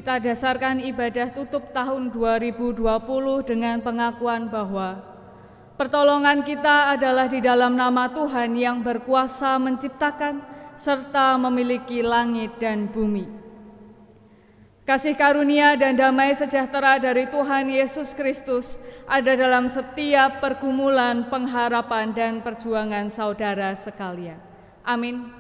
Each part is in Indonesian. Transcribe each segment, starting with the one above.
Kita dasarkan ibadah tutup tahun 2020 dengan pengakuan bahwa pertolongan kita adalah di dalam nama Tuhan yang berkuasa menciptakan serta memiliki langit dan bumi. Kasih karunia dan damai sejahtera dari Tuhan Yesus Kristus ada dalam setiap pergumulan, pengharapan, dan perjuangan saudara sekalian. Amin.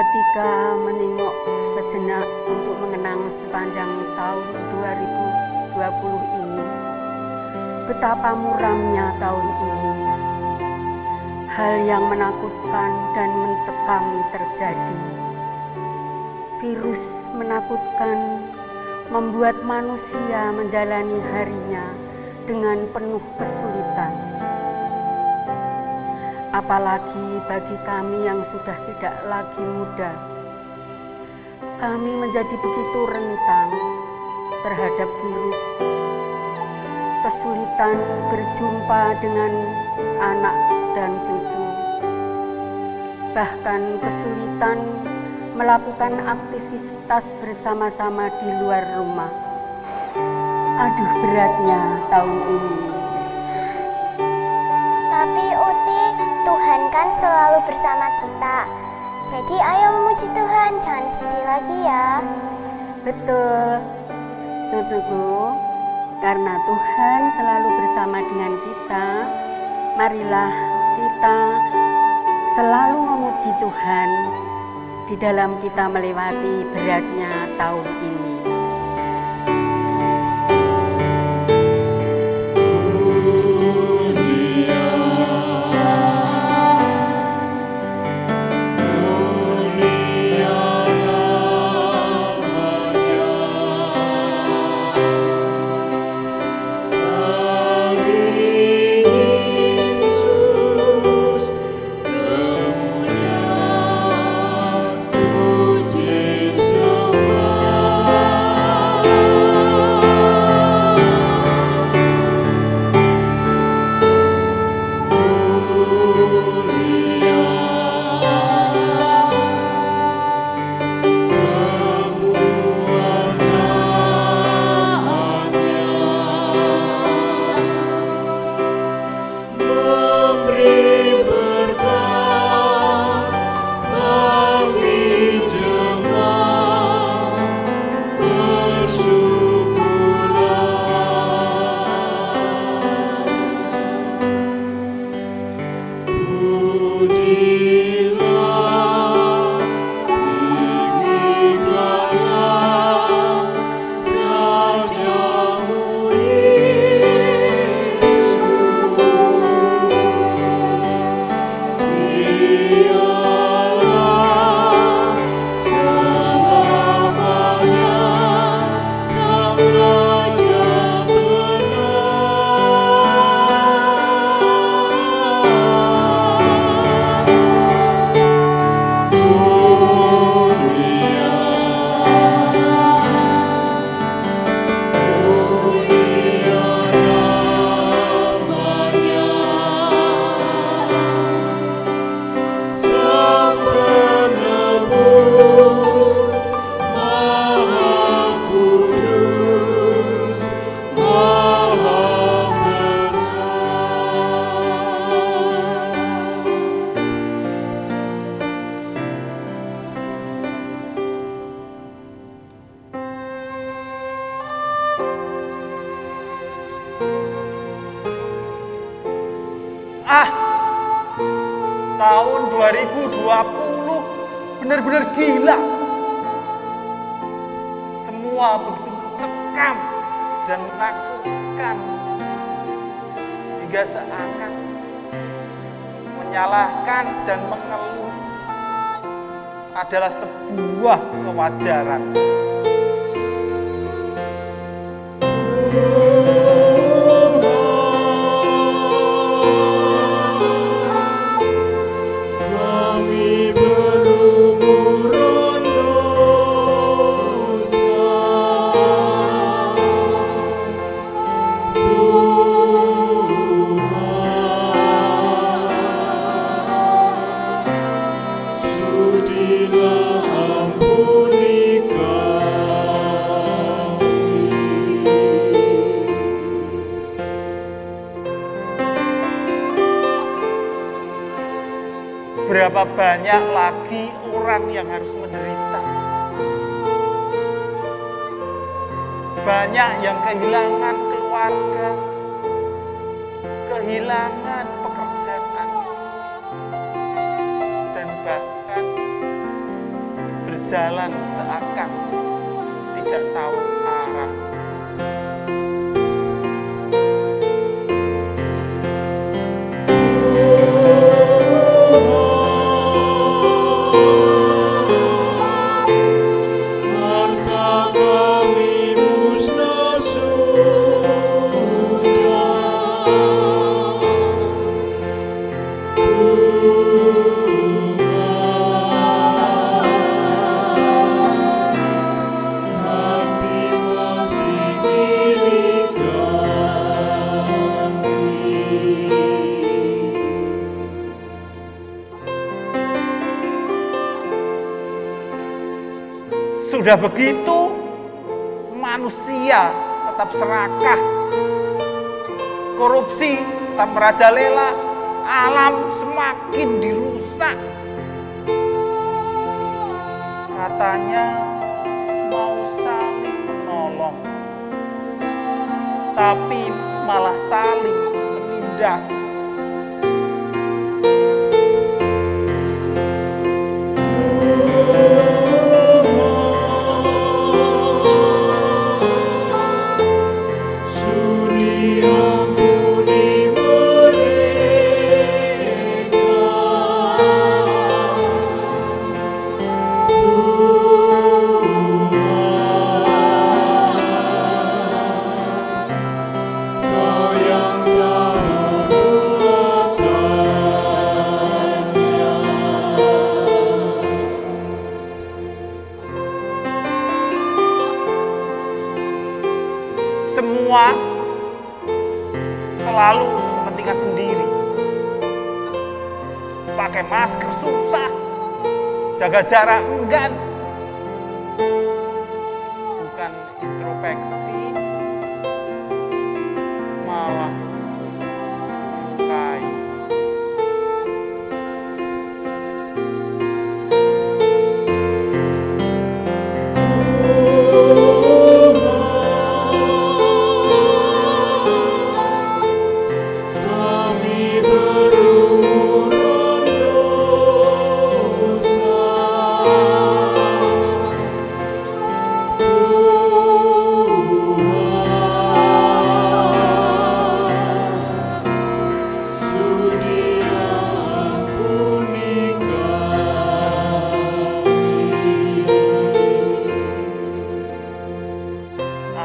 Ketika menengok sejenak untuk mengenang sepanjang tahun 2020 ini, betapa muramnya tahun ini. Hal yang menakutkan dan mencekam terjadi. Virus menakutkan membuat manusia menjalani harinya dengan penuh kesulitan. Apalagi bagi kami yang sudah tidak lagi muda, kami menjadi begitu rentan terhadap virus. Kesulitan berjumpa dengan anak dan cucu, bahkan kesulitan melakukan aktivitas bersama-sama di luar rumah. Aduh, beratnya tahun ini. Tapi Uti, Tuhan kan selalu bersama kita. Jadi ayo memuji Tuhan, jangan sedih lagi ya. Betul, cucuku. Karena Tuhan selalu bersama dengan kita, marilah kita selalu memuji Tuhan di dalam kita melewati beratnya tahun ini. Tahun 2020 benar-benar gila. Semua begitu mencekam dan menakutkan hingga seakan menyalahkan dan mengeluh adalah sebuah kewajaran. Berapa banyak lagi orang yang harus menderita. Banyak yang kehilangan keluarga, kehilangan pekerjaan, dan bahkan berjalan seakan tidak tahu arah. Sudah begitu, manusia tetap serakah, korupsi tetap merajalela, alam semakin dirusak. Katanya mau saling menolong, tapi malah saling menindas. Semua selalu untuk kepentingan sendiri. Pakai masker susah, jaga jarak enggan. Bukan introspeksi, malah melukai.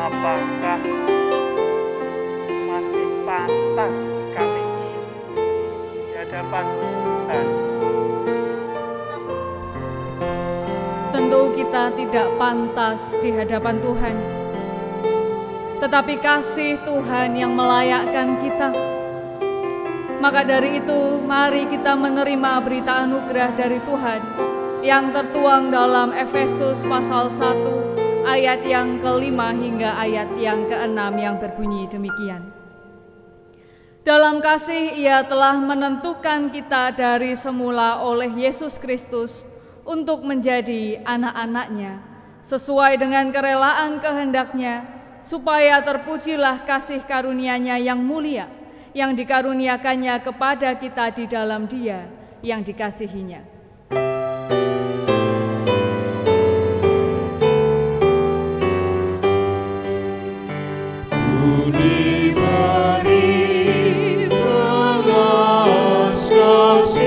Apakah masih pantas kami ini di hadapan Tuhan? Tentu kita tidak pantas di hadapan Tuhan, tetapi kasih Tuhan yang melayakkan kita. Maka dari itu, mari kita menerima berita anugerah dari Tuhan yang tertuang dalam Efesus pasal 1 ayat yang ke-5 hingga ayat yang ke-6 yang berbunyi demikian. Dalam kasih Ia telah menentukan kita dari semula oleh Yesus Kristus untuk menjadi anak-anak-Nya, sesuai dengan kerelaan kehendak-Nya, supaya terpujilah kasih karunia-Nya yang mulia, yang dikaruniakannya kepada kita di dalam Dia yang dikasihinya. Diberi belas kasih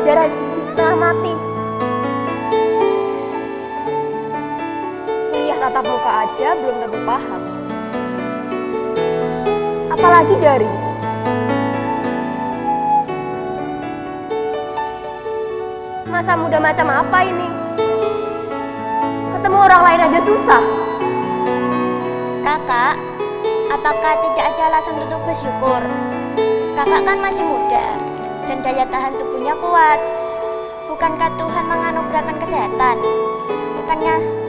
belajar setengah mati. Kuliah tatap muka aja belum tentu paham. Apalagi daring. Masa muda macam apa ini? Ketemu orang lain aja susah. Kakak, apakah tidak ada alasan untuk bersyukur? Kakak kan masih muda dan daya tahan tubuhnya kuat. Bukankah Tuhan menganugerahkan kesehatan?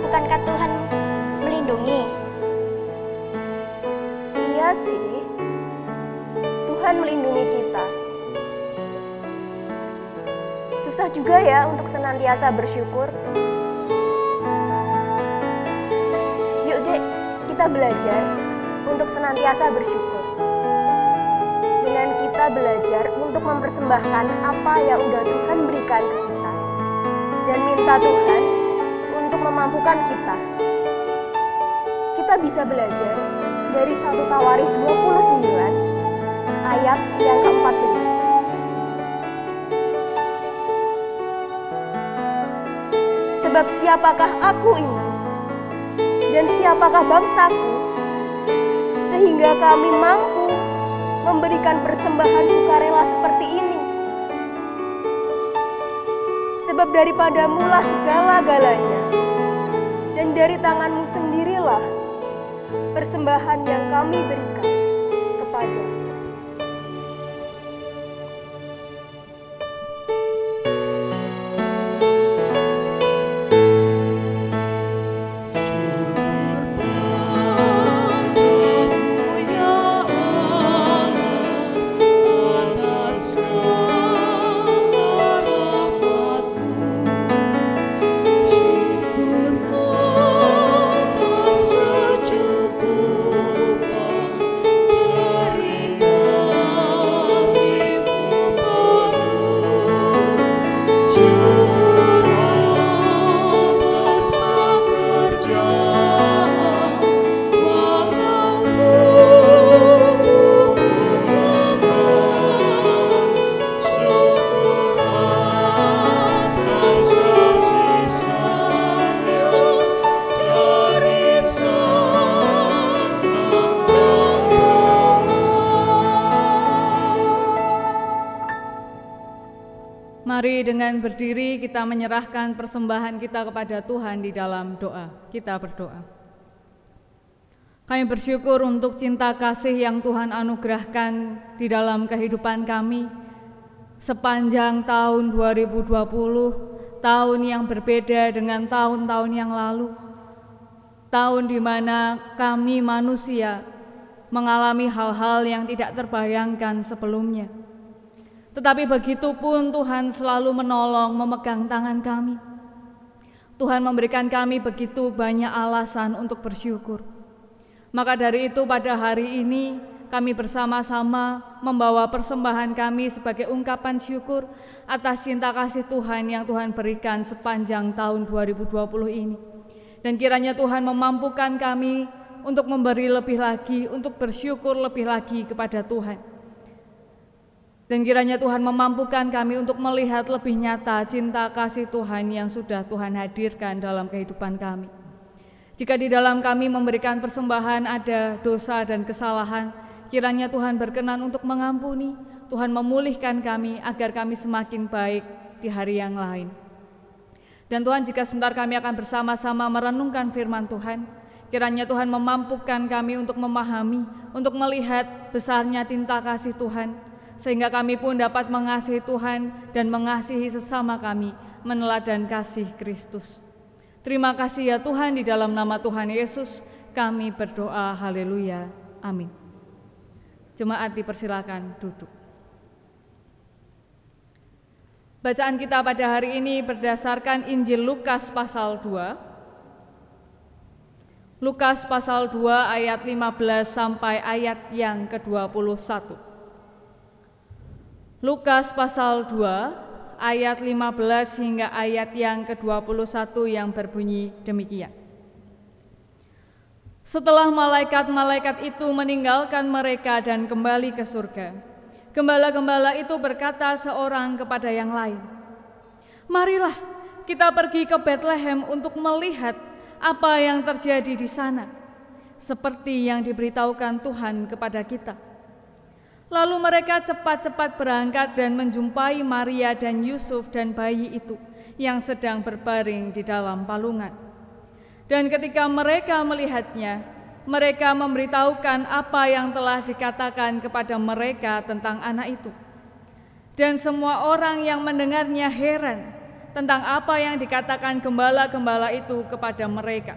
Bukankah Tuhan melindungi? Iya sih, Tuhan melindungi kita. Susah juga ya untuk senantiasa bersyukur. Yuk dek, kita belajar untuk senantiasa bersyukur. Dengan kita belajar untuk mempersembahkan apa yang udah Tuhan berikan ke kita. Dan minta Tuhan untuk memampukan kita. Kita bisa belajar dari 1 Tawarikh 29 ayat yang ke-14. Sebab siapakah aku ini dan siapakah bangsaku sehingga kami mampu memberikan persembahan sukarela seperti ini. Sebab daripadamu-lah segala-galanya, dan dari tanganmu sendirilah persembahan yang kami berikan kepadamu. Mari dengan berdiri kita menyerahkan persembahan kita kepada Tuhan di dalam doa. Kita berdoa. Kami bersyukur untuk cinta kasih yang Tuhan anugerahkan di dalam kehidupan kami sepanjang tahun 2020, tahun yang berbeda dengan tahun-tahun yang lalu. Tahun di mana kami manusia mengalami hal-hal yang tidak terbayangkan sebelumnya. Tetapi begitupun Tuhan selalu menolong, memegang tangan kami. Tuhan memberikan kami begitu banyak alasan untuk bersyukur. Maka dari itu pada hari ini kami bersama-sama membawa persembahan kami sebagai ungkapan syukur atas cinta kasih Tuhan yang Tuhan berikan sepanjang tahun 2020 ini. Dan kiranya Tuhan memampukan kami untuk memberi lebih lagi, untuk bersyukur lebih lagi kepada Tuhan. Dan kiranya Tuhan memampukan kami untuk melihat lebih nyata cinta kasih Tuhan yang sudah Tuhan hadirkan dalam kehidupan kami. Jika di dalam kami memberikan persembahan ada dosa dan kesalahan, kiranya Tuhan berkenan untuk mengampuni, Tuhan memulihkan kami agar kami semakin baik di hari yang lain. Dan Tuhan, jika sebentar kami akan bersama-sama merenungkan firman Tuhan, kiranya Tuhan memampukan kami untuk memahami, untuk melihat besarnya cinta kasih Tuhan, sehingga kami pun dapat mengasihi Tuhan dan mengasihi sesama kami, meneladan kasih Kristus. Terima kasih ya Tuhan, di dalam nama Tuhan Yesus kami berdoa, haleluya, amin. Jemaat dipersilakan duduk. Bacaan kita pada hari ini berdasarkan Injil Lukas pasal 2. Lukas pasal 2 ayat 15 sampai ayat yang ke-21. Lukas pasal 2 ayat 15 hingga ayat yang ke-21 yang berbunyi demikian. Setelah malaikat-malaikat itu meninggalkan mereka dan kembali ke surga, gembala-gembala itu berkata seorang kepada yang lain, Marilah kita pergi ke Bethlehem untuk melihat apa yang terjadi di sana, seperti yang diberitahukan Tuhan kepada kita. Lalu mereka cepat-cepat berangkat dan menjumpai Maria dan Yusuf dan bayi itu yang sedang berbaring di dalam palungan. Dan ketika mereka melihatnya, mereka memberitahukan apa yang telah dikatakan kepada mereka tentang anak itu. Dan semua orang yang mendengarnya heran tentang apa yang dikatakan gembala-gembala itu kepada mereka.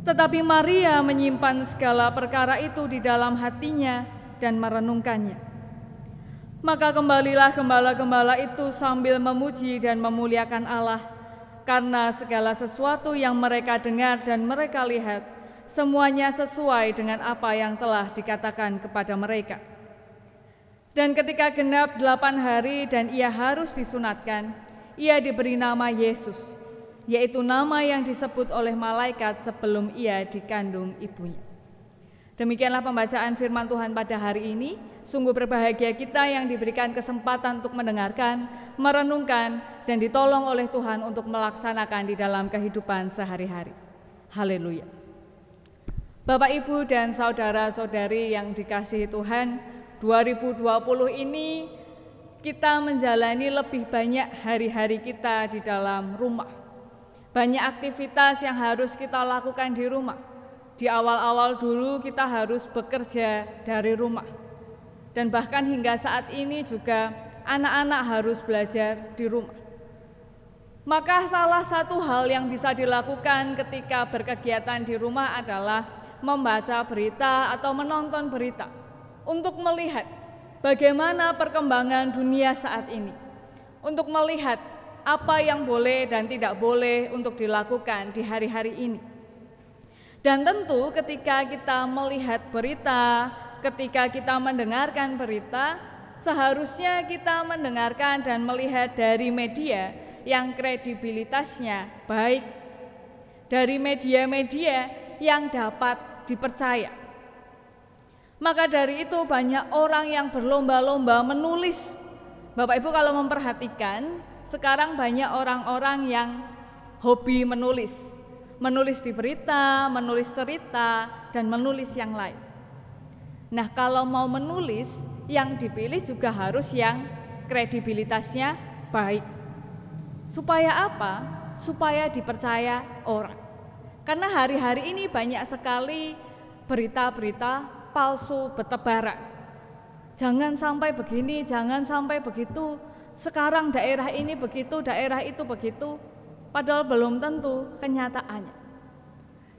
Tetapi Maria menyimpan segala perkara itu di dalam hatinya dan merenungkannya. Maka kembalilah gembala-gembala itu sambil memuji dan memuliakan Allah, karena segala sesuatu yang mereka dengar dan mereka lihat, semuanya sesuai dengan apa yang telah dikatakan kepada mereka. Dan ketika genap 8 hari dan ia harus disunatkan, ia diberi nama Yesus, yaitu nama yang disebut oleh malaikat sebelum ia dikandung ibunya. Demikianlah pembacaan firman Tuhan pada hari ini. Sungguh berbahagia kita yang diberikan kesempatan untuk mendengarkan, merenungkan, dan ditolong oleh Tuhan untuk melaksanakan di dalam kehidupan sehari-hari. Haleluya. Bapak, Ibu, dan saudara-saudari yang dikasihi Tuhan, 2020 ini kita menjalani lebih banyak hari-hari kita di dalam rumah. Banyak aktivitas yang harus kita lakukan di rumah. Di awal-awal dulu kita harus bekerja dari rumah. Dan bahkan hingga saat ini juga anak-anak harus belajar di rumah. Maka salah satu hal yang bisa dilakukan ketika berkegiatan di rumah adalah membaca berita atau menonton berita untuk melihat bagaimana perkembangan dunia saat ini, untuk melihat apa yang boleh dan tidak boleh untuk dilakukan di hari-hari ini. Dan tentu ketika kita melihat berita, ketika kita mendengarkan berita, seharusnya kita mendengarkan dan melihat dari media yang kredibilitasnya baik, dari media-media yang dapat dipercaya. Maka dari itu banyak orang yang berlomba-lomba menulis. Bapak Ibu kalau memperhatikan, sekarang banyak orang-orang yang hobi menulis. Menulis di berita, menulis cerita, dan menulis yang lain. Nah, kalau mau menulis, yang dipilih juga harus yang kredibilitasnya baik. Supaya apa? Supaya dipercaya orang. Karena hari-hari ini banyak sekali berita-berita palsu bertebaran. Jangan sampai begini, jangan sampai begitu. Sekarang daerah ini begitu, daerah itu begitu. Padahal belum tentu kenyataannya.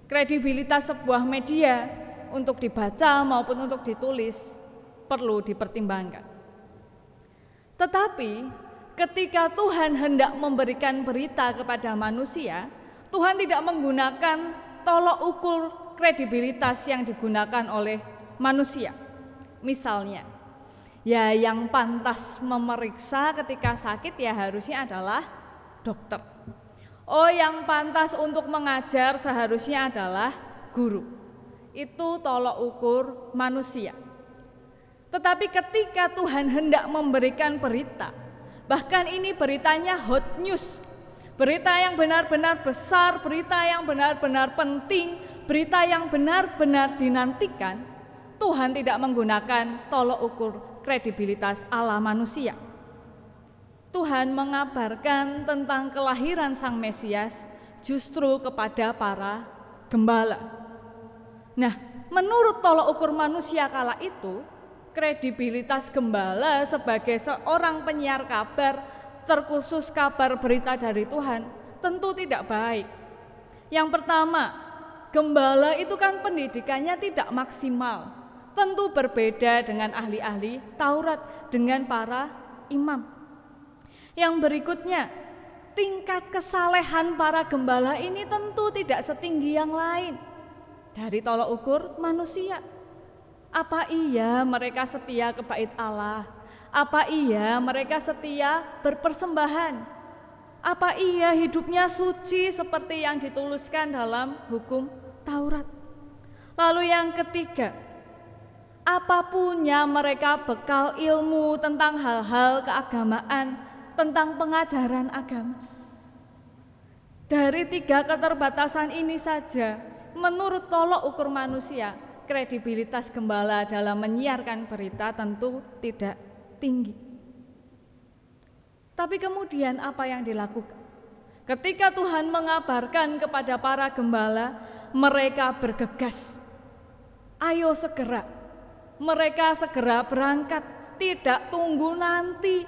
Kredibilitas sebuah media untuk dibaca maupun untuk ditulis perlu dipertimbangkan. Tetapi ketika Tuhan hendak memberikan berita kepada manusia, Tuhan tidak menggunakan tolok ukur kredibilitas yang digunakan oleh manusia. Misalnya, ya yang pantas memeriksa ketika sakit ya harusnya adalah dokter. Oh, yang pantas untuk mengajar seharusnya adalah guru. Itu tolok ukur manusia. Tetapi ketika Tuhan hendak memberikan berita, bahkan ini beritanya hot news, berita yang benar-benar besar, berita yang benar-benar penting, berita yang benar-benar dinantikan, Tuhan tidak menggunakan tolok ukur kredibilitas ala manusia. Tuhan mengabarkan tentang kelahiran Sang Mesias justru kepada para gembala. Nah, menurut tolok ukur manusia kala itu, kredibilitas gembala sebagai seorang penyiar kabar, terkhusus kabar berita dari Tuhan, tentu tidak baik. Yang pertama, gembala itu kan pendidikannya tidak maksimal. Tentu berbeda dengan ahli-ahli Taurat, dengan para imam. Yang berikutnya, tingkat kesalehan para gembala ini tentu tidak setinggi yang lain dari tolok ukur manusia. Apa iya mereka setia ke bait Allah? Apa iya mereka setia berpersembahan? Apa iya hidupnya suci seperti yang dituliskan dalam hukum Taurat? Lalu yang ketiga, apa punya mereka bekal ilmu tentang hal-hal keagamaan tentang pengajaran agama. Dari 3 keterbatasan ini saja, menurut tolok ukur manusia, kredibilitas gembala dalam menyiarkan berita tentu tidak tinggi. Tapi kemudian apa yang dilakukan? Ketika Tuhan mengabarkan kepada para gembala, mereka bergegas. Ayo segera. Mereka segera berangkat, tidak tunggu nanti,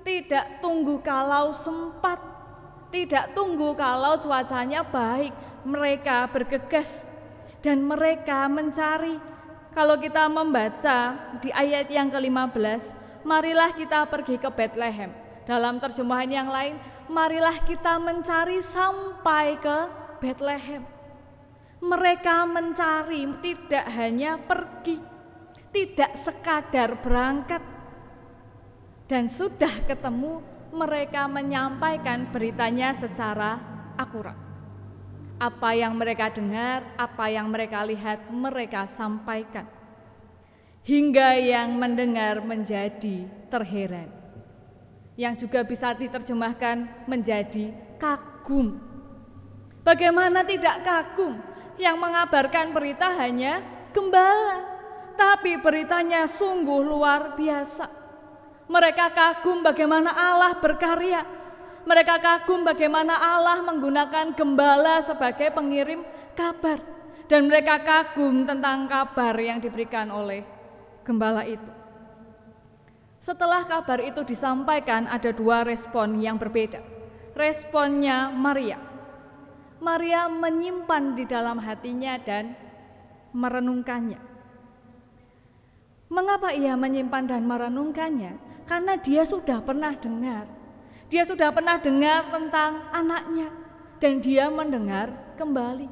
tidak tunggu kalau sempat, tidak tunggu kalau cuacanya baik. Mereka bergegas dan mereka mencari. Kalau kita membaca di ayat yang ke-15, marilah kita pergi ke Bethlehem. Dalam terjemahan yang lain, marilah kita mencari sampai ke Bethlehem. Mereka mencari, tidak hanya pergi, tidak sekadar berangkat. Dan sudah ketemu, mereka menyampaikan beritanya secara akurat. Apa yang mereka dengar, apa yang mereka lihat, mereka sampaikan. Hingga yang mendengar menjadi terheran. Yang juga bisa diterjemahkan menjadi kagum. Bagaimana tidak kagum? Yang mengabarkan berita hanya gembala, tapi beritanya sungguh luar biasa. Mereka kagum bagaimana Allah berkarya. Mereka kagum bagaimana Allah menggunakan gembala sebagai pengirim kabar. Dan mereka kagum tentang kabar yang diberikan oleh gembala itu. Setelah kabar itu disampaikan, ada 2 respon yang berbeda. Responnya Maria. Maria menyimpan di dalam hatinya dan merenungkannya. Mengapa ia menyimpan dan merenungkannya? Karena dia sudah pernah dengar. Dia sudah pernah dengar tentang anaknya dan dia mendengar kembali.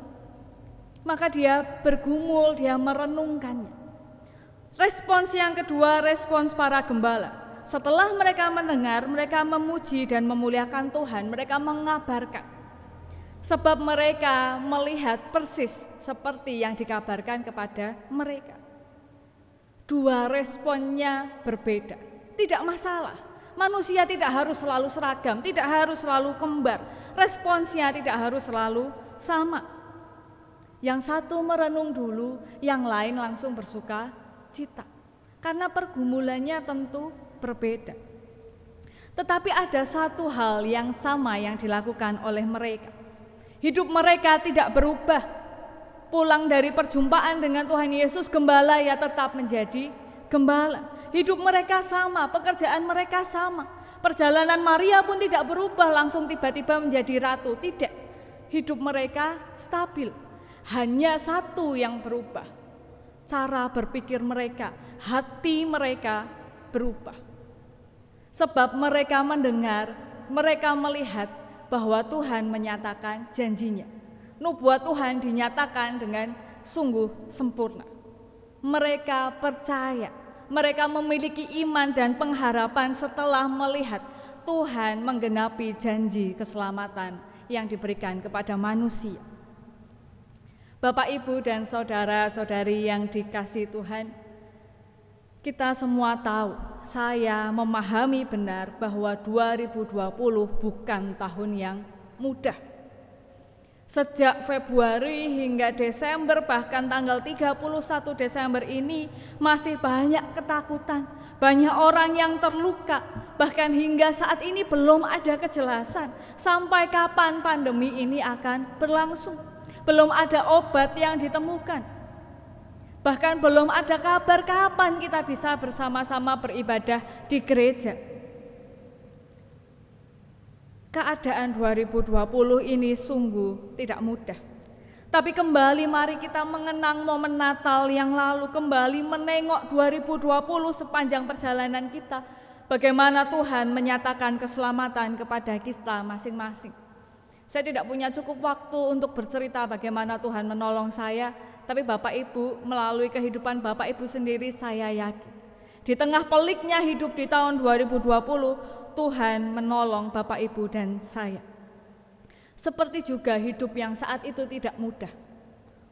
Maka dia bergumul, dia merenungkannya. Respons yang kedua, respons para gembala. Setelah mereka mendengar, mereka memuji dan memuliakan Tuhan, mereka mengabarkan. Sebab mereka melihat persis seperti yang dikabarkan kepada mereka. 2 responnya berbeda. Tidak masalah. Manusia tidak harus selalu seragam, tidak harus selalu kembar. Responsnya tidak harus selalu sama. Yang satu merenung dulu, yang lain langsung bersuka cita. Karena pergumulannya tentu berbeda. Tetapi ada satu hal yang sama yang dilakukan oleh mereka. Hidup mereka tidak berubah. Pulang dari perjumpaan dengan Tuhan Yesus, gembala ya tetap menjadi gembala. Hidup mereka sama, pekerjaan mereka sama. Perjalanan Maria pun tidak berubah langsung tiba-tiba menjadi ratu. Tidak, hidup mereka stabil. Hanya satu yang berubah, cara berpikir mereka, hati mereka berubah. Sebab mereka mendengar, mereka melihat bahwa Tuhan menyatakan janjinya. Nubuat Tuhan dinyatakan dengan sungguh sempurna. Mereka percaya, mereka memiliki iman dan pengharapan setelah melihat Tuhan menggenapi janji keselamatan yang diberikan kepada manusia. Bapak, Ibu, dan saudara-saudari yang dikasihi Tuhan, kita semua tahu, saya memahami benar bahwa 2020 bukan tahun yang mudah. Sejak Februari hingga Desember, bahkan tanggal 31 Desember ini masih banyak ketakutan, banyak orang yang terluka, bahkan hingga saat ini belum ada kejelasan sampai kapan pandemi ini akan berlangsung. Belum ada obat yang ditemukan. Bahkan belum ada kabar kapan kita bisa bersama-sama beribadah di gereja. Keadaan 2020 ini sungguh tidak mudah. Tapi kembali mari kita mengenang momen Natal yang lalu, kembali menengok 2020 sepanjang perjalanan kita. Bagaimana Tuhan menyatakan keselamatan kepada kita masing-masing. Saya tidak punya cukup waktu untuk bercerita bagaimana Tuhan menolong saya, tapi Bapak Ibu, melalui kehidupan Bapak Ibu sendiri, saya yakin di tengah peliknya hidup di tahun 2020, Tuhan menolong Bapak Ibu dan saya. Seperti juga hidup yang saat itu tidak mudah.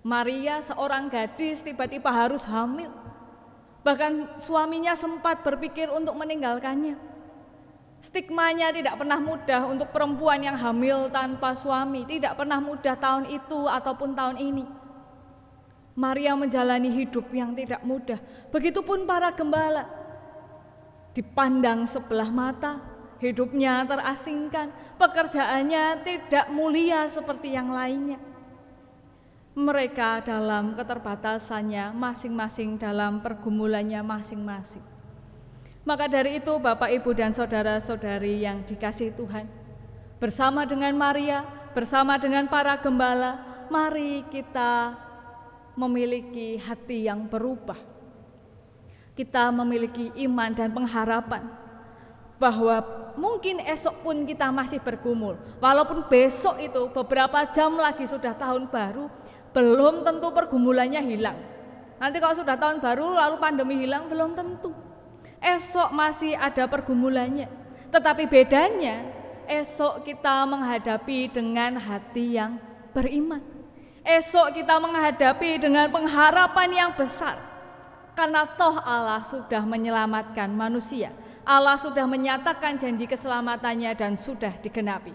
Maria, seorang gadis, tiba-tiba harus hamil. Bahkan suaminya sempat berpikir untuk meninggalkannya. Stigmanya tidak pernah mudah untuk perempuan yang hamil tanpa suami, tidak pernah mudah tahun itu ataupun tahun ini. Maria menjalani hidup yang tidak mudah. Begitupun para gembala, dipandang sebelah mata, hidupnya terasingkan, pekerjaannya tidak mulia seperti yang lainnya. Mereka dalam keterbatasannya masing-masing, dalam pergumulannya masing-masing. Maka dari itu Bapak, Ibu, dan saudara-saudari yang dikasihi Tuhan, bersama dengan Maria, bersama dengan para gembala, mari kita memiliki hati yang berubah. Kita memiliki iman dan pengharapan bahwa mungkin esok pun kita masih bergumul. Walaupun besok itu beberapa jam lagi sudah tahun baru, belum tentu pergumulannya hilang. Nanti kalau sudah tahun baru lalu pandemi hilang, belum tentu. Esok masih ada pergumulannya. Tetapi bedanya, esok kita menghadapi dengan hati yang beriman. Esok kita menghadapi dengan pengharapan yang besar. Karena toh Allah sudah menyelamatkan manusia. Allah sudah menyatakan janji keselamatannya dan sudah digenapi.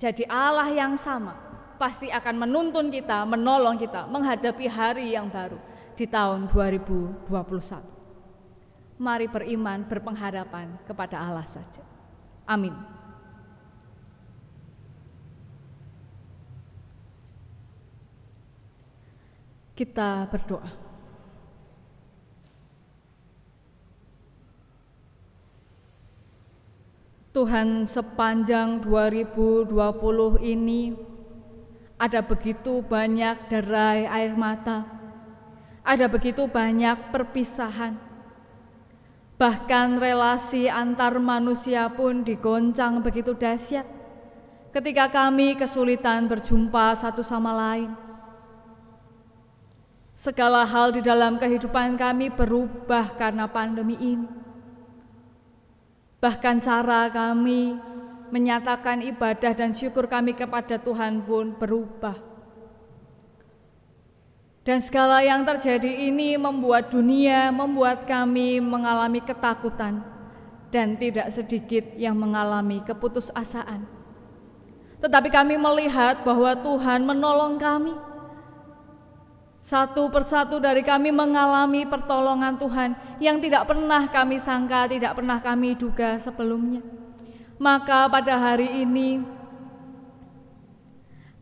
Jadi Allah yang sama pasti akan menuntun kita, menolong kita menghadapi hari yang baru di tahun 2021. Mari beriman, berpengharapan kepada Allah saja. Amin. Kita berdoa. Tuhan, sepanjang 2020 ini ada begitu banyak derai air mata, ada begitu banyak perpisahan, bahkan relasi antar manusia pun digoncang begitu dahsyat ketika kami kesulitan berjumpa satu sama lain. Segala hal di dalam kehidupan kami berubah karena pandemi ini. Bahkan cara kami menyatakan ibadah dan syukur kami kepada Tuhan pun berubah. Dan segala yang terjadi ini membuat dunia, membuat kami mengalami ketakutan dan tidak sedikit yang mengalami keputusasaan. Tetapi kami melihat bahwa Tuhan menolong kami. Satu persatu dari kami mengalami pertolongan Tuhan yang tidak pernah kami sangka, tidak pernah kami duga sebelumnya. Maka pada hari ini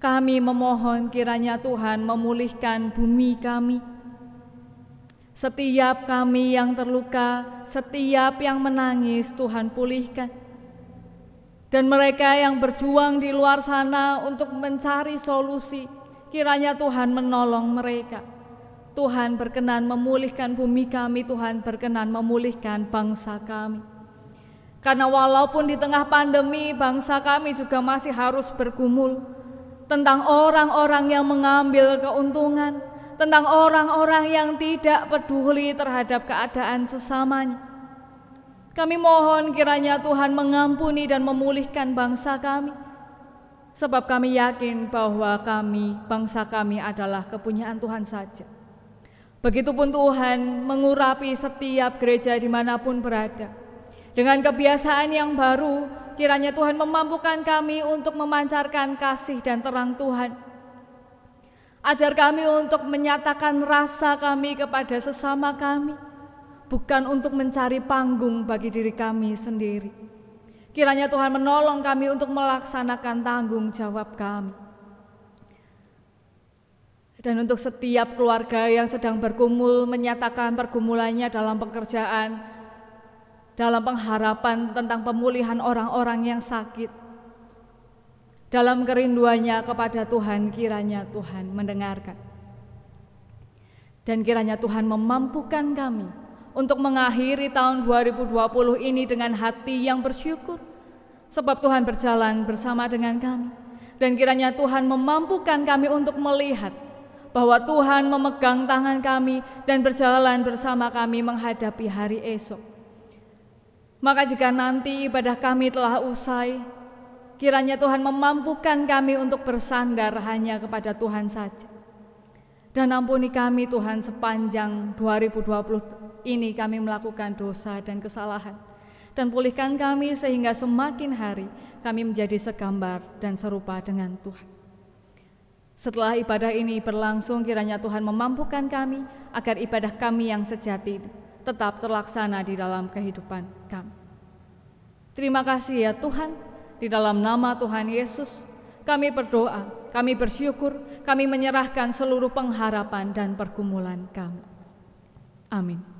kami memohon kiranya Tuhan memulihkan bumi kami. Setiap kami yang terluka, setiap yang menangis Tuhan pulihkan. Dan mereka yang berjuang di luar sana untuk mencari solusi, kiranya Tuhan menolong mereka. Tuhan berkenan memulihkan bumi kami, Tuhan berkenan memulihkan bangsa kami. Karena walaupun di tengah pandemi, bangsa kami juga masih harus bergumul tentang orang-orang yang mengambil keuntungan, tentang orang-orang yang tidak peduli terhadap keadaan sesamanya. Kami mohon kiranya Tuhan mengampuni dan memulihkan bangsa kami. Sebab kami yakin bahwa kami, bangsa kami adalah kepunyaan Tuhan saja. Begitupun Tuhan mengurapi setiap gereja dimanapun berada. Dengan kebiasaan yang baru, kiranya Tuhan memampukan kami untuk memancarkan kasih dan terang Tuhan. Ajar kami untuk menyatakan rasa kami kepada sesama kami, bukan untuk mencari panggung bagi diri kami sendiri. Kiranya Tuhan menolong kami untuk melaksanakan tanggung jawab kami. Dan untuk setiap keluarga yang sedang bergumul, menyatakan pergumulannya dalam pekerjaan, dalam pengharapan tentang pemulihan orang-orang yang sakit, dalam kerinduannya kepada Tuhan, kiranya Tuhan mendengarkan. Dan kiranya Tuhan memampukan kami untuk mengakhiri tahun 2020 ini dengan hati yang bersyukur, sebab Tuhan berjalan bersama dengan kami. Dan kiranya Tuhan memampukan kami untuk melihat bahwa Tuhan memegang tangan kami dan berjalan bersama kami menghadapi hari esok. Maka jika nanti ibadah kami telah usai, kiranya Tuhan memampukan kami untuk bersandar hanya kepada Tuhan saja. Dan ampuni kami Tuhan, sepanjang 2020 ini kami melakukan dosa dan kesalahan. dan pulihkan kami sehingga semakin hari kami menjadi segambar dan serupa dengan Tuhan. Setelah ibadah ini berlangsung, kiranya Tuhan memampukan kami agar ibadah kami yang sejati tetap terlaksana di dalam kehidupan kami. Terima kasih ya Tuhan, di dalam nama Tuhan Yesus kami berdoa, kami bersyukur, kami menyerahkan seluruh pengharapan dan pergumulan kami. Amin.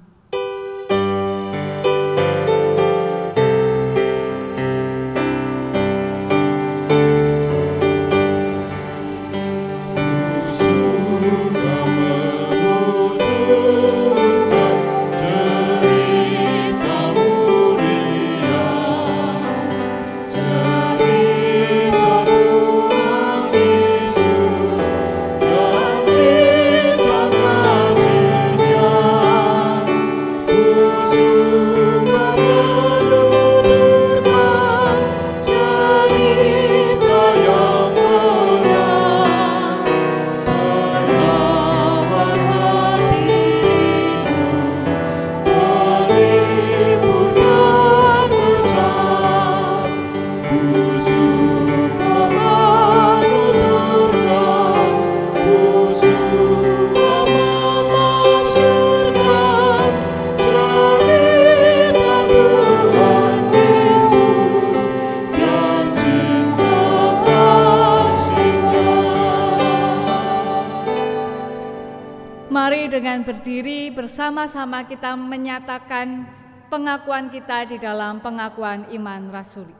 Mari dengan berdiri bersama-sama kita menyatakan pengakuan kita di dalam pengakuan iman rasuli.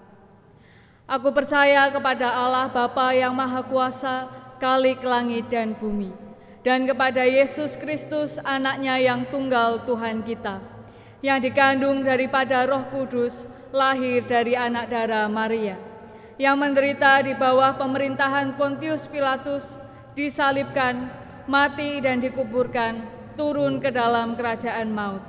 Aku percaya kepada Allah Bapa yang Maha Kuasa, Khalik langit dan bumi, dan kepada Yesus Kristus, Anaknya yang tunggal Tuhan kita, yang dikandung daripada Roh Kudus, lahir dari anak darah Maria, yang menderita di bawah pemerintahan Pontius Pilatus, disalibkan, mati dan dikuburkan, turun ke dalam kerajaan maut.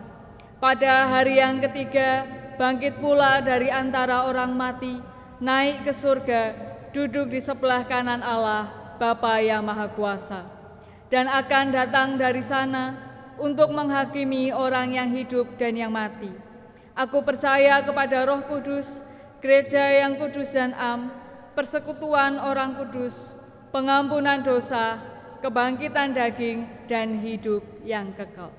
Pada hari yang ketiga, bangkit pula dari antara orang mati, naik ke surga, duduk di sebelah kanan Allah, Bapa yang Maha Kuasa, dan akan datang dari sana untuk menghakimi orang yang hidup dan yang mati. Aku percaya kepada Roh Kudus, gereja yang kudus dan am, persekutuan orang kudus, pengampunan dosa, kebangkitan daging, dan hidup yang kekal.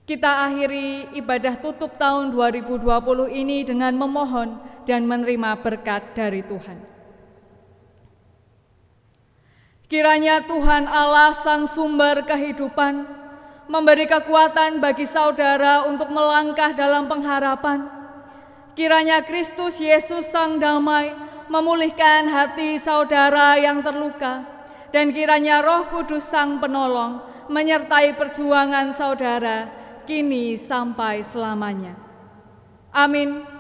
Kita akhiri ibadah tutup tahun 2020 ini dengan memohon dan menerima berkat dari Tuhan. Kiranya Tuhan Allah Sang Sumber kehidupan memberi kekuatan bagi saudara untuk melangkah dalam pengharapan. Kiranya Kristus Yesus Sang Damai memulihkan hati saudara yang terluka, dan kiranya Roh Kudus Sang Penolong menyertai perjuangan saudara kini sampai selamanya. Amin.